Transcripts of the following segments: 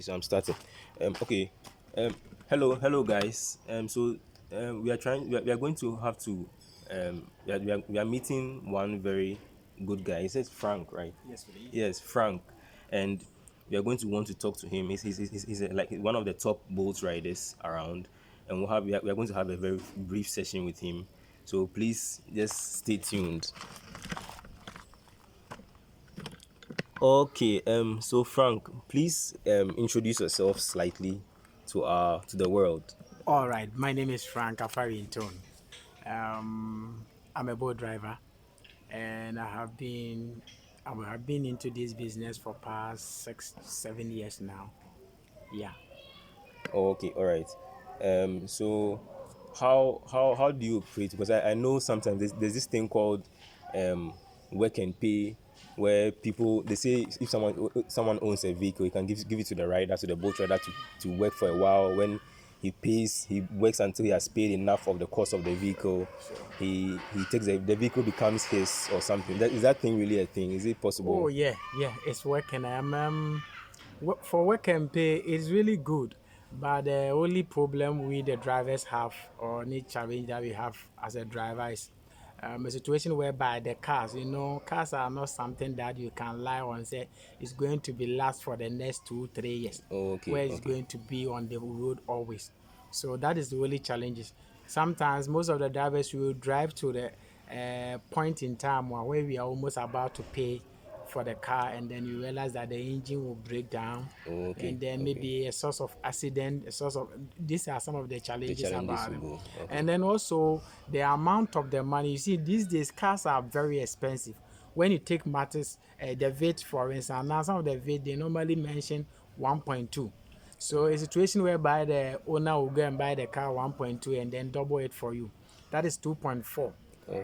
Okay, so I'm starting. Okay. Um, hello, guys. We are going to have to. We are meeting one very good guy. He says Frank, right? Yes, please. Yes, Frank, and we are going to want to talk to him. He's like one of the top boat riders around, and we are going to have a very brief session with him. So please just stay tuned. Okay, so Frank, please introduce yourself slightly to the world. All right. My name is Frank AFARI. I'm a boat driver, and I have been into this business for past 6, 7 years now. Yeah. Okay, all right. So how do you operate? Because I know sometimes there's this thing called um work and pay, where people they say if someone owns a vehicle, he can give it to the rider, to the boat rider to work for a while. When he works until he has paid enough of the cost of the vehicle. Sure. He takes the vehicle becomes his or something. Is that thing really a thing? Is it Oh possible? yeah, yeah. It's working. For work and pay, it's really good. But the only problem we the drivers have, or any challenge that we have as a driver, is a situation whereby the cars, cars are not something that you can rely on. Say it's going to be last for the next 2, 3 years, Okay, where it's okay. going to be on the road always. So that is the only challenges. Sometimes most of the drivers will drive to the point in time where we are almost about to pay for the car, and then you realize that the engine will break down, Okay, and then okay. maybe a source of accident, a source of these are some of the The challenges challenges about will it. go. Okay. And then also the amount of the money. You see, these days cars are very expensive. When you take matters, the VAT, for instance, now some of the VAT they normally mention 1.2. So a situation whereby the owner will go and buy the car 1.2 and then double it for you, that is 2.4.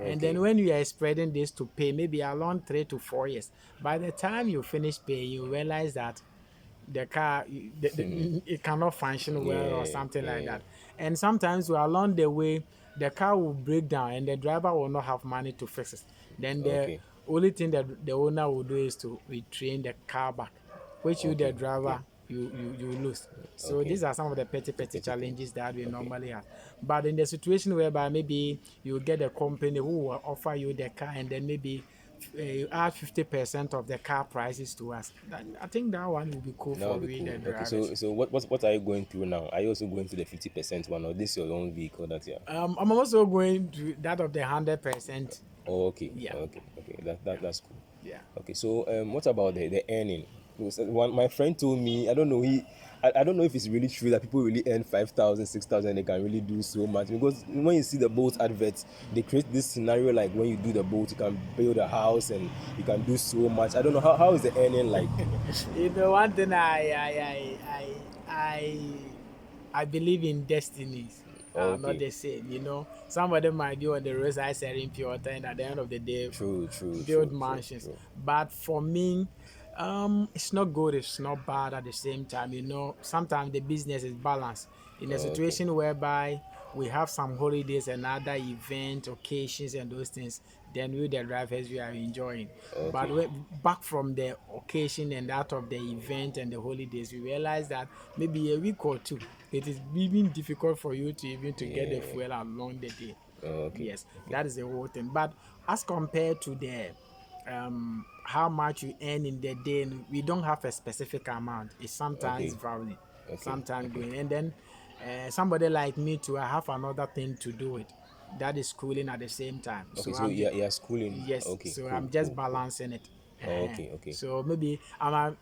And Okay. then when you are spreading this to pay, maybe along 3 to 4 years, by the time you finish paying, you realize that the car it cannot function well or Yeah, something like yeah. that. And sometimes along the way, the car will break down and the driver will not have money to fix it. Then the Okay, only thing that the owner will do is to retrain the car back, which you the okay, okay, driver you lose. So okay. these are some of the The petty petty things. challenges that we Okay, normally have. But in the situation whereby maybe you get a company who will offer you the car, and then maybe you add 50% of the car prices to us, I think that one will be cool that for would be we cool. the Okay, drivers. so what are you going through now? Are you also going through the 50% one, or this your own vehicle that you are? I'm also going to that of the 100%. Oh, okay, Yeah, okay. yeah, That's cool. yeah. Okay, so what about the earning? Because my friend told me, I don't know, I don't know if it's really true that people really earn 5,000, 6,000, they can really do so much. Because when you see the boat adverts, they create this scenario like when you do the boat, you can build a house and you can do so much. I don't know how is the earning like. One thing I believe in destinies are not Okay, the same. Somebody might be on the roadside selling pure water, and at the end of the day, build mansions. true. But for me, it's not good, it's not bad at the same time. Sometimes the business is balanced. In a Okay, situation whereby we have some holidays and other event occasions and those things, then we the drivers we are enjoying. But okay. back from the occasion and out of the event and the holidays, we realize that maybe a week or two, it is even difficult for you to even to get the Yeah, fuel along the day. okay, Yes, okay. that is the whole thing. But as compared to the how much you earn in the day, we don't have a specific amount. It sometimes Okay, vary, okay, sometimes okay. going. And then somebody like me too, I have another thing to do it. That is schooling at the same time. Okay, So so you're schooling. yes, Okay, so cool, I'm just cool, cool. balancing it. Uh-huh. Okay, okay. So maybe I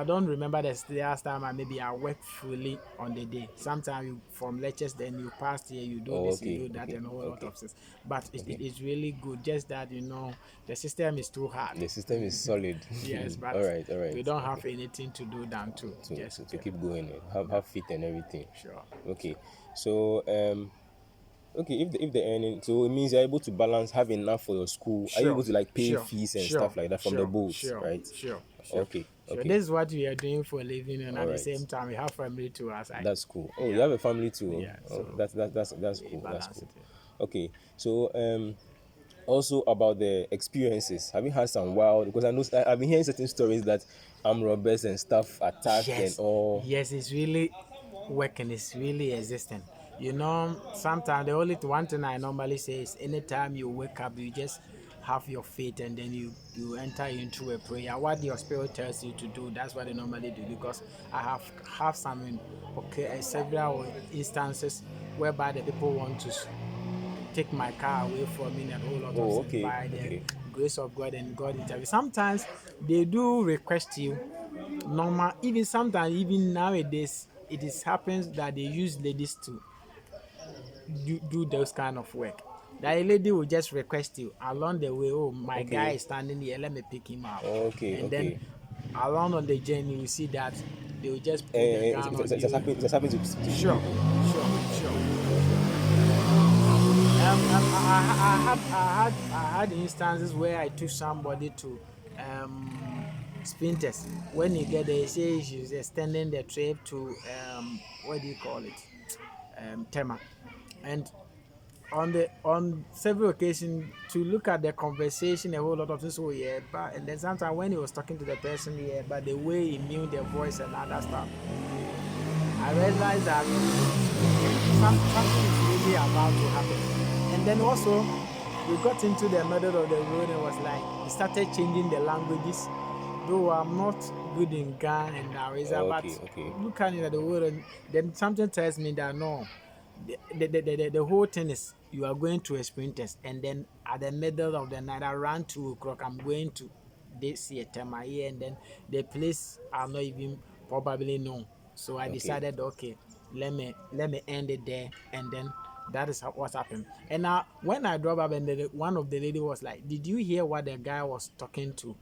don't remember the last time I work fully on the day. Sometimes from lectures, then you pass here, you do this, you Okay, do that, okay, and a whole lot okay, of things. But okay. it's really good. Just that the system is too hard. The system is solid. Yes, All but right, all right. we don't Okay. have anything to do than to just To get keep going, yeah, have fit and everything. sure. Okay. So okay, if the earning, so it means you're able to balance, have enough for your school. Are you able Sure, to like pay sure, fees and sure, stuff like that from the sure, boats, sure, right? sure, sure, Okay, sure. okay. This is what we are doing for a living, and All at the right. same time, we have family to our side. That's cool. Oh, you Yeah, have a family too. yeah. Oh, So that's we cool. That's balance cool. it. Yeah. Okay. So also about the experiences. Have you had some wild? Because I've been hearing certain stories that armed robbers and stuff attack and Yes, all. yes, it's really working, it's really existing. You know, sometimes the only one thing I normally say is anytime you wake up, you just have your faith and then you enter into a prayer. What your spirit tells you to do, that's what I normally do because I have some several instances whereby the people want to take my car away from me and a whole lot of Oh, things okay, by the okay. grace of God and God intervene. Sometimes they do request you normal, even sometimes even nowadays it is happens that they use ladies to do those kind of work. That a lady will just request you along the way, oh my guy Okay. is standing here, let me pick him up. Okay, And then okay. along on the journey you see that they will just put the It, gun it, on it, has you. happened, it has happened to few Sure, people. sure. I had instances where I took somebody to sprinters. When you get there, you say she's extending the trip to what do you call it? Tema. And on several occasions to look at the conversation, a whole lot of things. Oh yeah, but and then sometimes when he was talking to the person, yeah, but the way he knew the voice and other stuff, I realized that something is really about to happen. And then also, we got into the middle of the road and it was like, we started changing the languages. Though I'm not good in Ghana and Hausa, but Okay, okay, looking at the world, and then something tells me that no, the whole thing is you are going to a sprinters, and then at the middle of the night, around 2 o'clock, I'm going to this here Tema here, and then the place are not even probably known. So I okay. decided, okay, let me end it there, and then that is what happened. And now when I drove up, and one of the lady was like, "Did you hear what the guy was talking to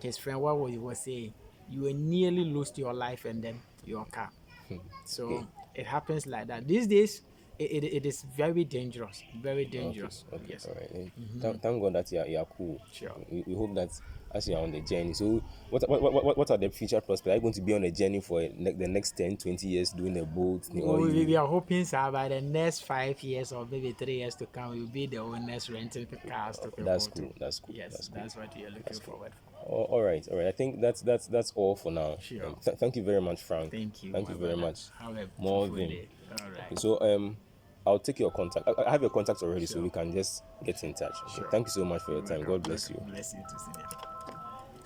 his friend? What was he was saying? You will nearly lost your life and then your car." Okay, So it happens like that. These days, it is very dangerous. Very okay, dangerous. okay. Yes. All right. Thank God that you are cool. Sure. We hope that as you are on the journey. So, what are the future prospects? Are you going to be on a journey for the next 10, 20 years doing a boat, or We you? are hoping so by the next 5 years or maybe 3 years to come, we'll be the owners renting cars to That's people cool. too. That's cool. Yes, That's cool. that's what you're looking That's cool. forward for. All right, all right. I think that's all for now. Sure. Thank you very much, Frank. Thank you, Thank my you very brother. much. Have a More beautiful than day. All okay. right. So I'll take your contact. I have your contact already, so Sure. we can just get in touch. Okay. Sure. Thank you so much for your You're time. welcome. God bless you. Welcome. Bless you to see you.